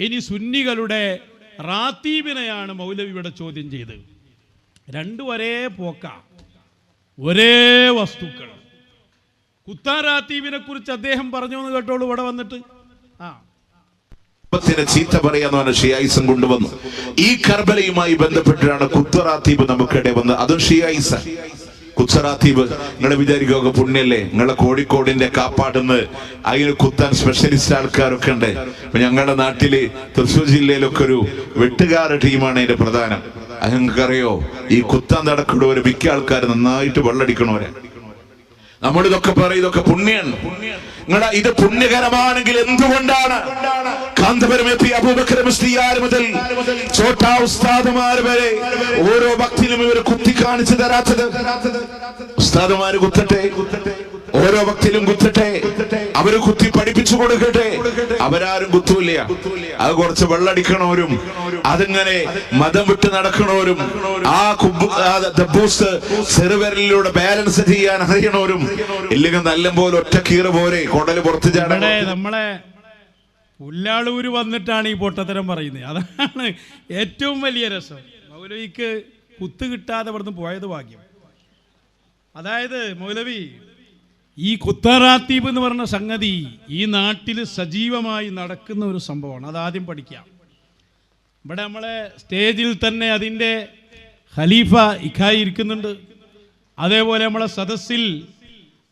ഇനി സുന്നികളുടെ റാത്തീബിനെയാണ് മൗലവി ഇവിടെ ചോദ്യം ചെയ്തത്. രണ്ടും ഒരേ പോക്ക, ഒരേ വസ്തുക്കൾ. കുത്താറാത്തീബിനെ കുറിച്ച് അദ്ദേഹം പറഞ്ഞു എന്ന് കേട്ടോളൂ ഇവിടെ വന്നിട്ട്. ചീത്ത പറയാന്ന് ഷിയായിസം കൊണ്ടുവന്നു. ഈ കർബലയുമായി ബന്ധപ്പെട്ടാണ് കുത്തറാത്തീബ് നമുക്കിടെ വന്നത്. അതും ഷിയായിസ. കുത്തറാത്തീബ് നിങ്ങൾ വിചാരിക്കുക പുണ്യല്ലേ, നിങ്ങളെ കോഴിക്കോടിന്റെ കാപ്പാടുന്ന് അതിന് കുത്താൻ സ്പെഷ്യലിസ്റ്റ് ആൾക്കാരൊക്കെ ഉണ്ട്. ഞങ്ങളുടെ നാട്ടില് തൃശ്ശൂർ ജില്ലയിലൊക്കെ ഒരു വെട്ടുകാര ടീമാണ് അതിന്റെ പ്രധാനം. അത് നിങ്ങൾക്കറിയോ, ഈ കുത്താൻ നടക്കുന്നവര് മിക്ക ആൾക്കാർ നന്നായിട്ട് വെള്ളടിക്കണവരെ. നമ്മളിതൊക്കെ പറയും ഇതൊക്കെ പുണ്യാണ്. നിങ്ങളുടെ ഇത് പുണ്യകരമാണെങ്കിൽ എന്തുകൊണ്ടാണ് കാന്തപുരമെത്തി അബൂബക്കർ മുസ്ലിയാർ മുതൽ ചോട്ടാ ഉസ്താദുമാർ വരെ ഓരോ ഭക്തിയിലും ഇവർ കുത്തി കാണിച്ചു തരാത്തത്? ഉസ്താദുമാര് കുത്തട്ടെ, ഓരോ ഭക്തിയിലും കുത്തട്ടെ, അവര് കുത്തി പഠിപ്പിച്ചു കൊടുക്കട്ടെ. അവരാരും കുത്തൂല്ല. അത് കുറച്ച് വെള്ളടിക്കണവരും അതിങ്ങനെ മതം വിട്ട് നടക്കണവരും ആ ചെറുവിരലിലൂടെ ബാലൻസ് ചെയ്യാൻ അറിയണവരും ഇല്ലെങ്കിൽ നല്ല പോലെ ഒറ്റ കീറ പോലെ കൊടല് പുറത്ത് ചാടണേ. നമ്മളെ പുല്ലാളൂര് വന്നിട്ടാണ് ഈ പൊട്ടത്തരം പറയുന്നത്. അതാണ് ഏറ്റവും വലിയ രസം. മൗലവിക്ക് കുത്ത് കിട്ടാതെ ഇവിടുന്ന് പോയത് ഭാഗ്യം. അതായത് മൗലവി ഈ കുത്തറാത്തീബ് എന്ന് പറഞ്ഞ സംഗതി ഈ നാട്ടിൽ സജീവമായി നടക്കുന്ന ഒരു സംഭവമാണ്. അതാദ്യം പഠിക്കാം. ഇവിടെ നമ്മളെ സ്റ്റേജിൽ തന്നെ അതിൻ്റെ ഖലീഫ ഇഖായി ഇരിക്കുന്നുണ്ട്. അതേപോലെ നമ്മളെ സദസ്സിൽ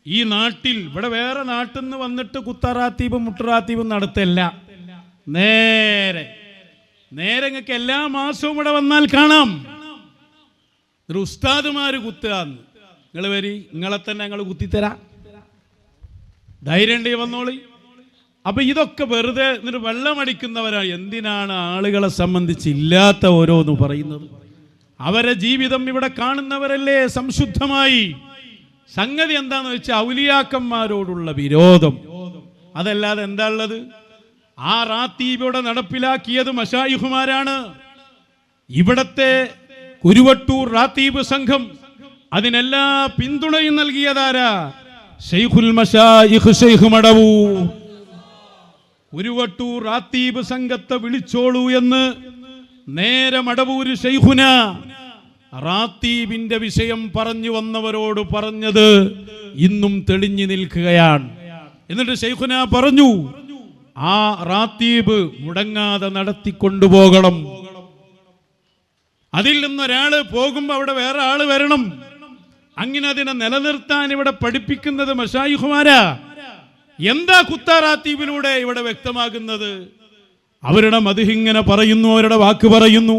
ഈ നാട്ടിൽ ഇവിടെ വേറെ നാട്ടിൽ നിന്ന് വന്നിട്ട് കുത്തറാത്തീബും മുട്ടറാത്തീബും നടത്തല്ല. നേരെ നിങ്ങൾക്ക് എല്ലാ മാസവും ഇവിടെ വന്നാൽ കാണാം ഒരു ഉസ്താദുമാര് കുത്തുകയെന്ന്. നിങ്ങൾ വരി, നിങ്ങളെ തന്നെ ഞങ്ങൾ കുത്തിത്തരാം, ധൈര്യം ഉണ്ടെങ്കിൽ വന്നോളി. അപ്പൊ ഇതൊക്കെ വെറുതെ എന്നിട്ട് വെള്ളമടിക്കുന്നവരാണ്. എന്തിനാണ് ആളുകളെ സംബന്ധിച്ച് ഇല്ലാത്ത ഓരോന്ന് പറയുന്നത്? അവരെ ജീവിതം ഇവിടെ കാണുന്നവരല്ലേ സംശുദ്ധമായി. സംഗതി എന്താന്ന് വെച്ചാൽ ഔലിയാക്കന്മാരോടുള്ള വിരോധം. അതല്ലാതെ എന്താ ഉള്ളത്? ആ റാത്തീബിയുടെ നടപ്പിലാക്കിയത് മശായിഖുമാരാണ്. ഇവിടത്തെ കുരുവട്ടൂർ റാത്തീബ് സംഘം അതിനെല്ലാ പിന്തുണയും നൽകിയതാരാ? ശൈഖുൽ മശായിഖ് ശൈഖ് മടവൂർ. കുരുവട്ടൂർ റാത്തീബ് സംഘത്തെ വിളിച്ചോളൂ എന്ന് നേരെ മടവൂര് ശൈഖുന റാത്തീബിന്റെ വിഷയം പറഞ്ഞു വന്നവരോട് പറഞ്ഞത് ഇന്നും തെളിഞ്ഞു നിൽക്കുകയാണ്. എന്നിട്ട് ശൈഖുന പറഞ്ഞു, ആ റാത്തീബ് മുടങ്ങാതെ നടത്തിക്കൊണ്ടുപോകണം. അതിൽ നിന്നൊരാള് പോകുമ്പോ അവിടെ വേറെ ആള് വരണം. അങ്ങനെ അതിനെ നിലനിർത്താൻ ഇവിടെ പഠിപ്പിക്കുന്നത് മശായിഖുമാരാ. എന്താ കുത്താറാത്തീബിലൂടെ ഇവിടെ വ്യക്തമാകുന്നത്? അവരുടെ മദ്ഹ് ഇങ്ങനെ പറയുന്നു, അവരുടെ വാക്ക് പറയുന്നു.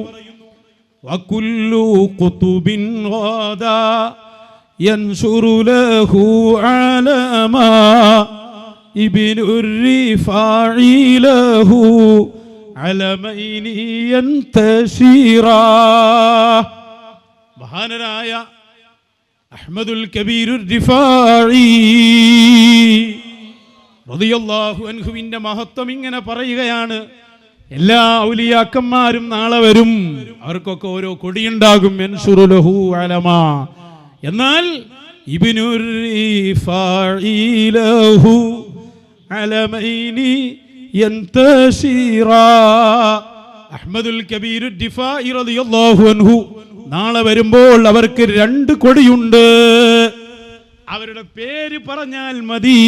വകുല്ലു ഖുതുബിൻ ഗാദാ യൻശുറു ലഹു അലമാ ഇബ്നുർ റിഫാഇ ലഹു അലമൈനി യൻതശിറാ. മഹാനരായ അഹ്മദുൽ കബീറുർ റിഫാഇ റളിയല്ലാഹു അൻഹുവിന്റെ മഹത്വം ഇങ്ങനെ പറയുകയാണ്. എല്ലാ ഔലിയാക്കന്മാരും നാളെ വരും, അവർക്കൊക്കെ ഓരോ കൊടിയുണ്ടാകും. യൻശുറു ലഹു അലമാ. എന്നാൽ ഇബ്നുർ റിഫാഇ ലഹു അലമൈനി യൻതശിറാ. അഹ്മദുൽ കബീറുർ റിഫാഇ റളിയല്ലാഹു അൻഹു നാളെ വരുമ്പോൾ അവർക്ക് രണ്ട് കൊടിയുണ്ട്. അവരുടെ പേര് പറഞ്ഞാൽ മതി,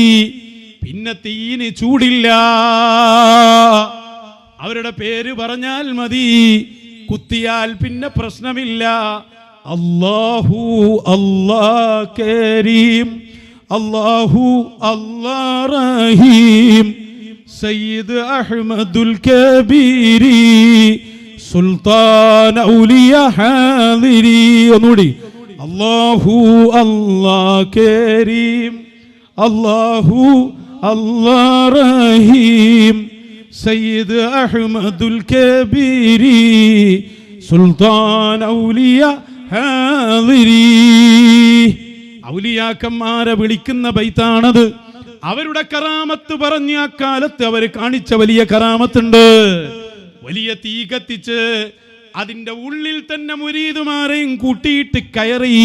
പിന്നെ തീന് ചൂടില്ല. അവരുടെ പേര് പറഞ്ഞാൽ മതി, കുത്തിയാൽ പിന്നെ പ്രശ്നമില്ല. അല്ലാഹു അല്ലാഹ് കരീം, അല്ലാഹു അല്ലാഹ് റഹീം, സയ്യിദ് അഹ്മദുൽ കബീരി, സുൽത്താൻ ഔലിയ ഹാദിരി. ഒന്നുകൂടി, അല്ലാഹു അല്ലാഹ് കരീം, അല്ലാഹു അല്ലാഹ് റഹീം, സയ്യിദ് അഹ്മദുൽ കബീരി, സുൽത്താൻ ഔലിയ ഹാദിരി. ഔലിയാക്കന്മാരെ വിളിക്കുന്ന ബൈത്താണത്. അവരുടെ കറാമത്ത് പറഞ്ഞ ആ കാലത്ത് അവർ കാണിച്ച വലിയ കറാമത്തുണ്ട്. വലിയ തീ കത്തിച്ച് അതിന്റെ ഉള്ളിൽ തന്നെ മുരീദുമാരെയും കൂട്ടിയിട്ട് കയറി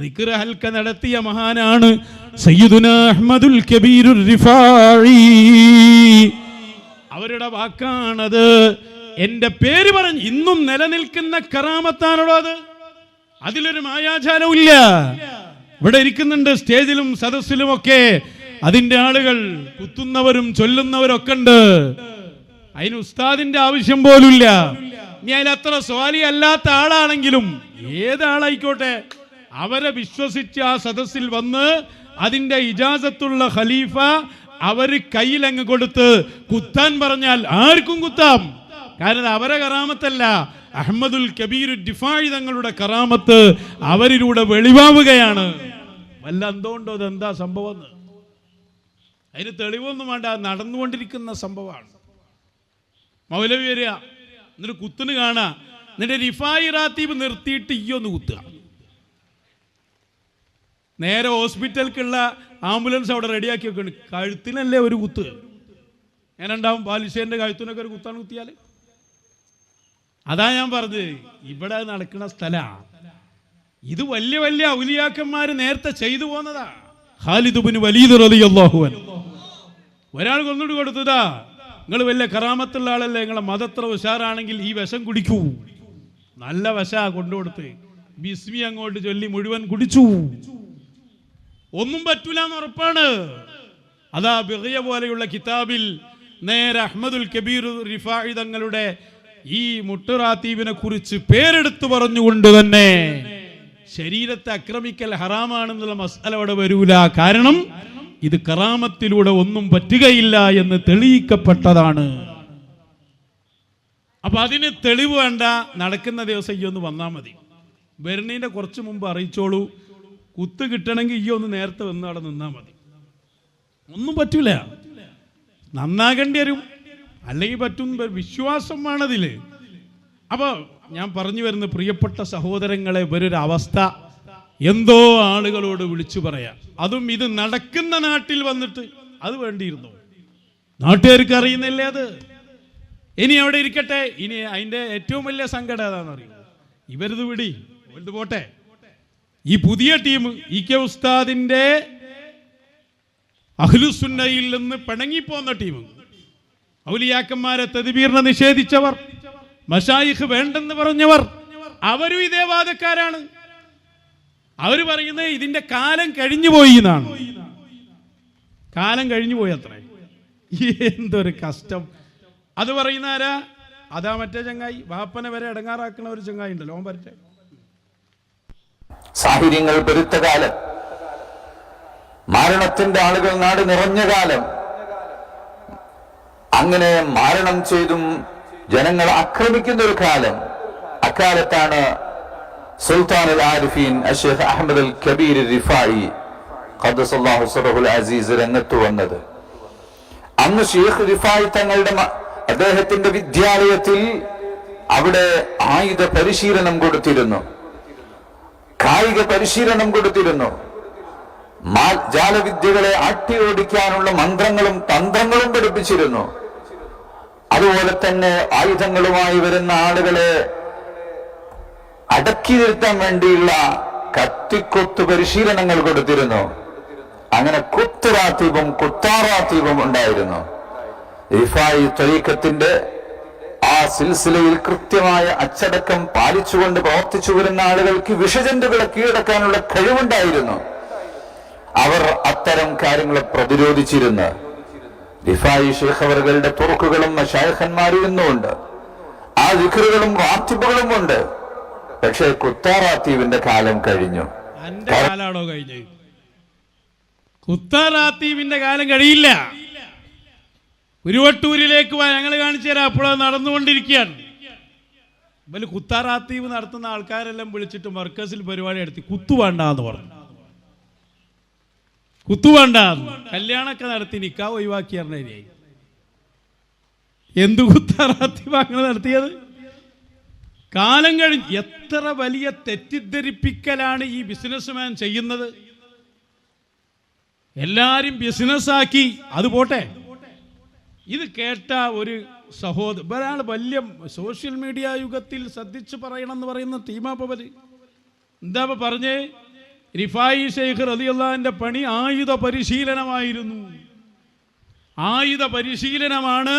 ദിക്ർ ഹൽക്ക നടത്തിയ മഹാനാണ് സയ്യിദുനാ അഹ്മദുൽ കബീറുർ റിഫാഇ. അവർ അവരുടെ വാക്കാണത്. എന്റെ പേര് പറഞ്ഞ് ഇന്നും നിലനിൽക്കുന്ന കറാമത്താണല്ലോ അത്. അതിലൊരു മായാജാലവും ഇല്ല. ഇവിടെ ഇരിക്കുന്നുണ്ട് സ്റ്റേജിലും സദസ്സിലുമൊക്കെ അതിന്റെ ആളുകൾ, കുത്തുന്നവരും ചൊല്ലുന്നവരൊക്കെ ഉണ്ട്. അതിന് ഉസ്താദിന്റെ ആവശ്യം പോലുമില്ല. ഇനി അതിലത്ര സ്വാലി അല്ലാത്ത ആളാണെങ്കിലും ഏതാളായിക്കോട്ടെ, അവരെ വിശ്വസിച്ച് ആ സദസ്സിൽ വന്ന് അതിന്റെ ഇജാസത്തുള്ള ഖലീഫ അവര് കയ്യിലങ്ങ് കൊടുത്ത് കുത്താൻ പറഞ്ഞാൽ ആർക്കും കുത്താം. കാരണം അവരെ കറാമത്തല്ല, അഹ്മദുൽ കബീർ ദിഫാഇ തങ്ങളുടെ കറാമത്ത് അവരിലൂടെ വെളിവാവുകയാണ്. വല്ല എന്തുകൊണ്ടോ അതെന്താ സംഭവം, അതിന് തെളിവൊന്നും വേണ്ട, നടന്നുകൊണ്ടിരിക്കുന്ന സംഭവമാണ്. മൗലവി വരിക, എന്നിട്ട് കുത്തിന് കാണാ, എന്നിട്ട് റിഫായി റാത്തീബ് നിർത്തിയിട്ട് ഒന്ന് കുത്തുക. നേരെ ഹോസ്പിറ്റലിലേക്കുള്ള ആംബുലൻസ് അവിടെ റെഡിയാക്കി വെക്കണം. കഴുത്തിനല്ലേ ഒരു കുത്ത്, അങ്ങനെ ഉണ്ടാവും. പാലിശേന്റെ കഴുത്തിനൊക്കെ ഒരു കുത്താണ് കുത്തിയാൽ. അതാ ഞാൻ പറഞ്ഞത്, ഇവിടെ നടക്കുന്ന സ്ഥലമാണ് ഇത്. വലിയ വലിയ ഔലിയാക്കന്മാര് നേരത്തെ ചെയ്തു പോന്നതാ. ഖാലിദ് ഇബ്നു വലീദ് റളിയല്ലാഹു അൻഹു ഒരാൾ കൊന്നിട്ട് കൊടുത്തതാ, നിങ്ങൾ വലിയ കറാമത്തുള്ള ആളല്ലേ, നിങ്ങളെ മതത്ര ഉഷാറാണെങ്കിൽ ഈ വിഷം കുടിക്കൂ. നല്ല വിഷ കൊണ്ടുകൊടുത്ത് ബിസ്മി അങ്ങോട്ട് ചൊല്ലി മുഴുവൻ കുടിച്ചു. ഒന്നും പറ്റൂല എന്ന് ഉറപ്പാണ്. അതാ ബിഗ്യ പോലെയുള്ള കിതാബിൽ നേരെ അഹ്മദുൽ കബീർ റിഫാഇ തങ്ങളുടെ ഈ മുട്ടുറാത്തീബിനെ കുറിച്ച് പേരെടുത്തു പറഞ്ഞുകൊണ്ട് തന്നെ ശരീരത്തെ ആക്രമിക്കൽ ഹറാമാണെന്നുള്ള മസ്അല അവിടെ വരൂല. കാരണം ഇത് കറാമത്തിലൂടെ ഒന്നും പറ്റുകയില്ല എന്ന് തെളിയിക്കപ്പെട്ടതാണ്. അപ്പൊ അതിന് തെളിവ് വേണ്ട, നടക്കുന്ന ദിവസം ഈ ഒന്ന് വന്നാൽ മതി. വരുന്നതിന്റെ കുറച്ച് മുമ്പ് അറിയിച്ചോളൂ. കുത്ത് കിട്ടണമെങ്കിൽ ഈ ഒന്ന് നേരത്തെ വന്ന് അവിടെ നിന്നാൽ മതി. ഒന്നും പറ്റൂല, നന്നാകേണ്ടി വരും, അല്ലെങ്കിൽ പറ്റും. വിശ്വാസം വേണതില്. അപ്പൊ ഞാൻ പറഞ്ഞു വരുന്ന പ്രിയപ്പെട്ട സഹോദരങ്ങളെ, ഇവരൊരു അവസ്ഥ എന്തോ ആളുകളോട് വിളിച്ചു പറയാം. അതും ഇത് നടക്കുന്ന നാട്ടിൽ വന്നിട്ട് അത് വേണ്ടിയിരുന്നു. നാട്ടുകാർക്ക് അറിയുന്നില്ലേ അത്. ഇനി അവിടെ ഇരിക്കട്ടെ. ഇനി അതിന്റെ ഏറ്റവും വലിയ സങ്കടം ഏതാണെന്നറിയോ? ഇവരിത് വിടി, ഇവരിത് പോട്ടെ. ഈ പുതിയ ടീം ഇ.കെ. ഉസ്താദിന്റെ അഹ്ലുസുന്നയിൽ നിന്ന് പിണങ്ങിപ്പോന്ന ടീം, ഔലിയാക്കന്മാരെ തദ്ബീറിനെ നിഷേധിച്ചവർ, മശായിഖ് വേണ്ടെന്ന് പറഞ്ഞവർ, അവരും ഇതേ വാദക്കാരാണ്. അവർ പറയുന്നത് ഇതിന്റെ കാലം കഴിഞ്ഞു പോയി എന്നാണ്. കാലം കഴിഞ്ഞു പോയി അത്രേ. എന്തൊരു കഷ്ടം. അത് പറയുന്ന ആരാ? അതാ മറ്റേ ചങ്ങായി, വാപ്പനെ വരെ ഇടങ്ങാറാക്കുന്ന ഒരു ചങ്ങായി ഉണ്ടല്ലോ, ഓൻ പറ്റേ. സാഹചര്യങ്ങൾ പെരുത്ത കാലം, മരണത്തിന്റെ ആളുകൾ നാട് നിറഞ്ഞ കാലം, അങ്ങനെ മാരണം ചെയ്തും ജനങ്ങൾ ആക്രമിക്കുന്ന ഒരു കാലം. അക്കാലത്താണ് സുൽത്താൻ അൽ ആരിഫീൻ അഷ്ശൈഖ് അഹ്മദ് അൽ കബീർ റിഫായി ഖദ്ദസല്ലാഹു സിറഹുൽ അസീസ് രംഗത്ത് വന്നത്. അന്ന് ഷെയ്ഖ് റിഫായി തങ്ങളുടെ അദ്ദേഹത്തിന്റെ വിദ്യാലയത്തിൽ അവിടെ ആയുധ പരിശീലനം കൊടുത്തിരുന്നു, കായിക പരിശീലനം കൊടുത്തിരുന്നു. ജാലവിദ്യകളെ ആട്ടിയോടിക്കാനുള്ള മന്ത്രങ്ങളും തന്ത്രങ്ങളും പഠിപ്പിച്ചിരുന്നു. അതുപോലെ തന്നെ ആയുധങ്ങളുമായി വരുന്ന ആളുകളെ അടക്കി നിർത്താൻ വേണ്ടിയുള്ള കത്തിക്കൊത്ത് പരിശീലനങ്ങൾ കൊടുത്തിരുന്നു. അങ്ങനെ കുത്തുറാത്തീബും കുത്താറാത്തീബും ഉണ്ടായിരുന്നു. റിഫായി ത്വരീഖത്തിന്റെ ആ സിൽസിലയിൽ കൃത്യമായ അച്ചടക്കം പാലിച്ചുകൊണ്ട് പ്രവർത്തിച്ചു വരുന്ന ആളുകൾക്ക് വിഷജന്തുക്കളെ കീഴടക്കാനുള്ള കഴിവുണ്ടായിരുന്നു. അവർ അത്തരം കാര്യങ്ങളെ പ്രതിരോധിച്ചിരുന്നു. റിഫായി ശൈഖ് അവറുകളുടെ തുറക്കുകളും മശായിഖന്മാരിൽ നിന്നുമുണ്ട്, ആ ദിക്റുകളും റാത്തിബുകളും ഉണ്ട്. പക്ഷേ കുത്താറാത്തീവിന്റെ കാലം കഴിഞ്ഞു. എന്റെ കാലാണോ കഴിഞ്ഞത്? കുത്താറാത്തീവിന്റെ കാലം കഴിയില്ല. ഉരുവട്ടൂരിലേക്ക് ഞങ്ങൾ കാണിച്ചു തരാം. അപ്പോൾ നടന്നുകൊണ്ടിരിക്കുകയാണ്. ഇവര് കുത്താറാത്തീവ് നടത്തുന്ന ആൾക്കാരെല്ലാം വിളിച്ചിട്ട് മർക്കസിൽ പരിപാടി നടത്തി. കുത്തുവേണ്ടെന്ന് പറഞ്ഞു, കുത്തുവേണ്ട. കല്യാണമൊക്കെ നടത്തി നിക്കാഹ് ഒഴിവാക്കി പറഞ്ഞായി. എന്ത് കുത്താറാത്തീവ് അങ്ങനെ നടത്തിയത്? കാലം കഴിഞ്ഞ്. എത്ര വലിയ തെറ്റിദ്ധരിപ്പിക്കലാണ് ഈ ബിസിനസ്മാൻ ചെയ്യുന്നത്. എല്ലാരും ബിസിനസ്സാക്കി. അത് പോട്ടെ, ഇത് കേട്ട ഒരു ഒരാൾ വലിയ സോഷ്യൽ മീഡിയ യുഗത്തിൽ ശ്രദ്ധിച്ചു പറയണം എന്ന് പറയുന്ന ടീമാപ്പവര് എന്താ പറഞ്ഞേ? റിഫായി ശൈഖ് റളിയല്ലാഹുവിന്റെ പണി ആയുധ പരിശീലനമായിരുന്നു. ആയുധ പരിശീലനമാണ്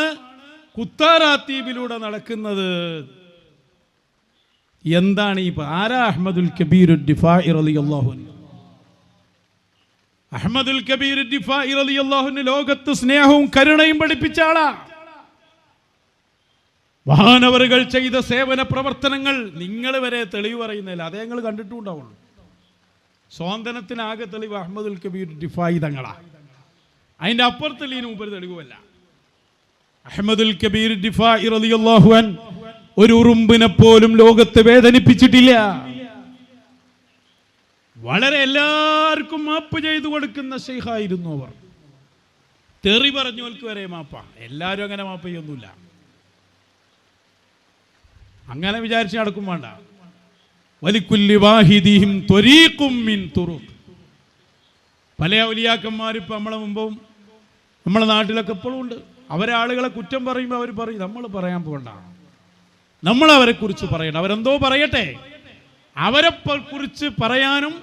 കുത്താറാത്തീബിലൂടെ നടക്കുന്നത്. എന്താണ് ഈ ആരാ അഹ്മദുൽ കബീർ ദിഫാഇ റളിയല്ലാഹു അൻഹു? അഹ്മദുൽ കബീർ ദിഫാഇ റളിയല്ലാഹു അൻഹു ലോകത്ത് സ്നേഹവും കരുണയും പഠിപ്പിച്ച ആളാ. മഹാനവറുകൾ ചെയ്ത സേവന പ്രവർത്തനങ്ങൾ നിങ്ങൾ വരെ തെളിവ് പറയുന്നില്ല, അതേ നിങ്ങൾ കണ്ടിട്ടുണ്ടാവുള്ളൂ. സ്വാതന്ത്ര്യത്തിനാകെ തെളിവ് അഹ്മദുൽ കബീർ ദിഫാഇ തങ്ങളാ. അതിന്റെ അപ്പുറത്തിൽ ഇതിനു മുമ്പ് തെളിവുമല്ല. അഹ്മദുൽ കബീർ ദിഫാഇ റളിയല്ലാഹു അൻഹു ഒരു ഉറുമ്പിനെ പോലും ലോകത്ത് വേദനിപ്പിച്ചിട്ടില്ല. വളരെ എല്ലാവർക്കും മാപ്പ് ചെയ്തു കൊടുക്കുന്ന ശൈഖായിരുന്നു അവർ. തെറി പറഞ്ഞവർക്ക് വരെ മാപ്പാ. എല്ലാവരും അങ്ങനെ മാപ്പ് ചെയ്യൊന്നുമില്ല, അങ്ങനെ വിചാരിച്ച് നടക്കും വേണ്ട. വലിക്കുല്ലി വാഹിദിഹിം ത്വരീഖും മിൻ തുറുഖ്. പല ഔലിയാക്കന്മാരിപ്പോൾ നമ്മളെ മുമ്പും നമ്മളെ നാട്ടിലൊക്കെ എപ്പോഴും ഉണ്ട്. അവരെ ആളുകളെ കുറ്റം പറയുമ്പോൾ അവർ പറയും നമ്മൾ പറയാൻ പോകണ്ട, നമ്മൾ അവരെ കുറിച്ച് പറയണം. അവരെന്തോ പറയട്ടെ, അവരെ കുറിച്ച് പറയാനും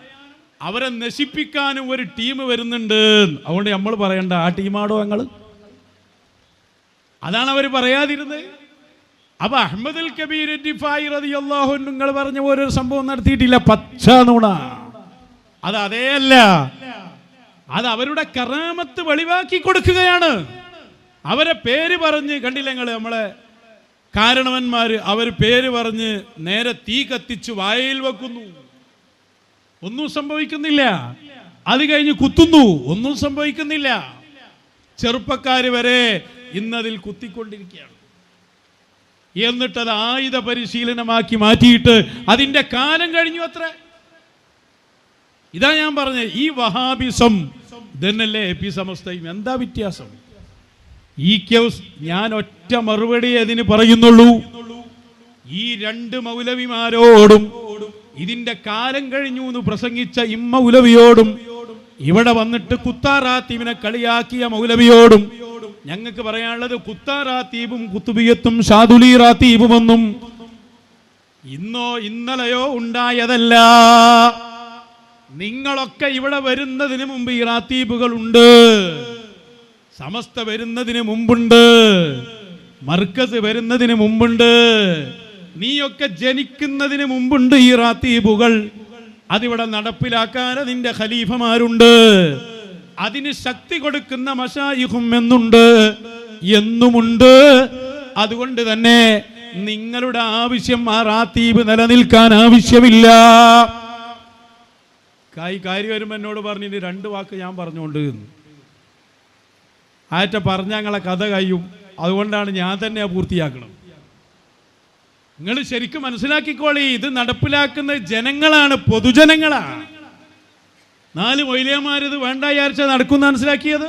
അവരെ നശിപ്പിക്കാനും ഒരു ടീം വരുന്നുണ്ട്. അതുകൊണ്ട് നമ്മൾ പറയണ്ട, ആ ടീമാണോ ഞങ്ങൾ? അതാണ് അവർ പറയാതിരുന്നത്. അപ്പൊ അഹ്മദുൽ കബീർ ദിഫാഇ റളിയല്ലാഹു അൻഹു നിങ്ങൾ പറഞ്ഞ ഒരു സംഭവം നടത്തിയിട്ടില്ല, പച്ച നുണ. അത് അതേയല്ല, അത് അവരുടെ കറാമത്ത് വെളിവാക്കി കൊടുക്കുകയാണ്. അവരെ പേര് പറഞ്ഞ് കണ്ടില്ല നിങ്ങൾ, നമ്മളെ കാരണവന്മാര് അവർ പേര് പറഞ്ഞ് നേരെ തീ കത്തിച്ച് വായയിൽ വെക്കുന്നു, ഒന്നും സംഭവിക്കുന്നില്ല. അത് കഴിഞ്ഞ് കുത്തുന്നു, ഒന്നും സംഭവിക്കുന്നില്ല. ചെറുപ്പക്കാര് വരെ ഇന്നതിൽ കുത്തിക്കൊണ്ടിരിക്കുകയാണ്. എന്നിട്ടത് ആയുധ പരിശീലനമാക്കി മാറ്റിയിട്ട് അതിന്റെ കാലം കഴിഞ്ഞു അത്ര. ഇതാ ഞാൻ പറഞ്ഞത്, ഈ വഹാബിസം ഇതന്നല്ലേ എപി സമസ്തയും. എന്താ വ്യത്യാസം? ഈ കേസ് ഞാൻ ഒറ്റ മറുപടി അതിന് പറയുന്നുള്ളൂ. ഈ രണ്ട് മൗലവിമാരോടും ഇതിന്റെ കാലം കഴിഞ്ഞു എന്ന് പ്രസംഗിച്ച മൗലവിയോടും ഇവിടെ വന്നിട്ട് കുത്താറാത്തീബിനെ കളിയാക്കിയ മൗലവിയോടും ഞങ്ങൾക്ക് പറയാനുള്ളത്, കുത്താറാത്തീബും കുത്തുബിയത്തും ഷാദുലി റാത്തീബുമൊന്നും ഇന്നോ ഇന്നലെയോ ഉണ്ടായതല്ല. നിങ്ങളൊക്കെ ഇവിടെ വരുന്നതിന് മുമ്പ് ഈ റാത്തീബുകൾ ഉണ്ട്. സമസ്ത വരുന്നതിന് മുമ്പുണ്ട്, മർക്കസ് വരുന്നതിന് മുമ്പുണ്ട്, നീയൊക്കെ ജനിക്കുന്നതിന് മുമ്പുണ്ട് ഈ റാത്തീബുകൾ. അതിവിടെ നടപ്പിലാക്കാൻ അതിന്റെ ഖലീഫമാരുണ്ട്, അതിന് ശക്തി കൊടുക്കുന്ന മശായിഖും എന്നുമുണ്ട്. അതുകൊണ്ട് തന്നെ നിങ്ങളുടെ ആവശ്യം ആ റാത്തീബ് നിലനിൽക്കാൻ ആവശ്യമില്ല. കാര്യം വരുമ്പോൾ എന്നോട് പറഞ്ഞിട്ട് രണ്ട് വാക്ക് ഞാൻ പറഞ്ഞുകൊണ്ട് ആറ്റ പറഞ്ഞ ഞങ്ങളെ കഥ കഴിയും. അതുകൊണ്ടാണ് ഞാൻ തന്നെ പൂർത്തിയാക്കണം. നിങ്ങൾ ശരിക്കും മനസ്സിലാക്കിക്കോളി, ഇത് നടപ്പിലാക്കുന്ന ജനങ്ങളാണ്, പൊതുജനങ്ങളാണ്. 4 മൗലവിമാരിത് വേണ്ട വിചാരിച്ച നടക്കുന്ന മനസ്സിലാക്കിയത്.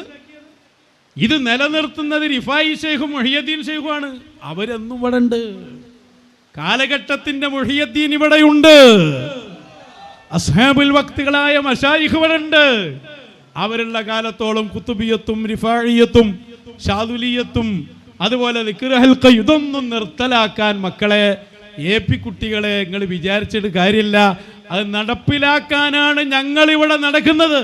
ഇത് നിലനിർത്തുന്നത് റിഫായി ശൈഖും മുഹിയുദ്ദീൻ ശൈഖുമാണ്. അവരെന്നും ഇവിടെ ഉണ്ട്. കാലഘട്ടത്തിന്റെ മുഹിയുദ്ദീൻ ഇവിടെയുണ്ട്. അസ്ഹാബുൽ വക്തുകളായ മശായിഖ് ഇവിടെ ഉണ്ട്. അവരുള്ള കാലത്തോളം കുത്തുബിയത്തും റിഫാഇയത്തും ഷാദുലിയത്തും അതുപോലെ ദിക്ർ ഹൽഖ ഇതൊന്നും നിർത്തലാക്കാൻ മക്കളെ, ഏപി കുട്ടികളെ നിങ്ങൾ വിചാരിച്ചിട്ട് കാര്യമില്ല. അത് നടപ്പിലാക്കാനാണ് ഞങ്ങൾ ഇവിടെ നടക്കുന്നത്.